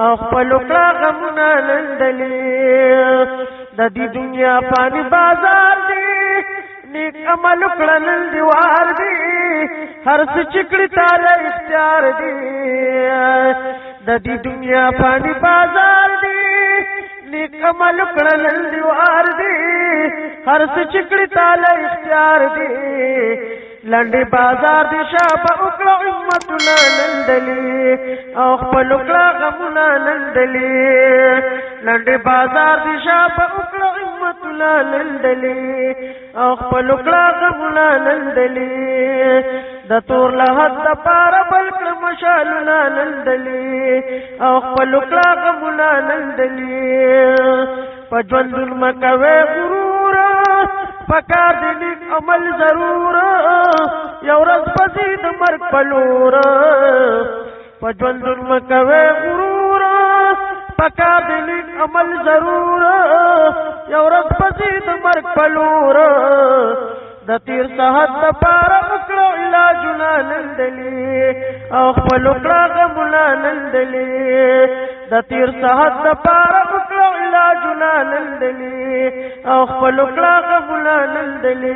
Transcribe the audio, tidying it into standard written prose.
او خپل کړه غمونه نندلې د دې دنیا پانی بازار دی نیک عمل کړل دیوار دی هر څه چکړی تعالی اختیار دی د دې دنیا پانی بازار دی نیک عمل کړل دیوار دی هر څه چکړی تعالی اختیار دی لنډي بازار دي شابه وکړه امتنا نندلي او خپل وکړه غمونه نندلي لنډي بازار دي شابه وکړه امتنا نندلي او خپل وکړه غمونه نندلي د تور له حد پاره بل کړ مشالونه نندلي او خپل وکړه غمونه نندلي په ژوندون مکوي غرور پکار دی نیک عمل ضرور یو ورځ پسې د مرګ په لور په ژوندون مکوي غرور پکار دی نیک عمل ضرور یو ورځ پسې د مرګ په لور د تیر صحت دپاره وکړه علاجونه نندلي او خپل وکړه غمونه نندلي د تیر صحت دپاره وکړه علاجونه نندلي او خپل وکړه غمونه نندلي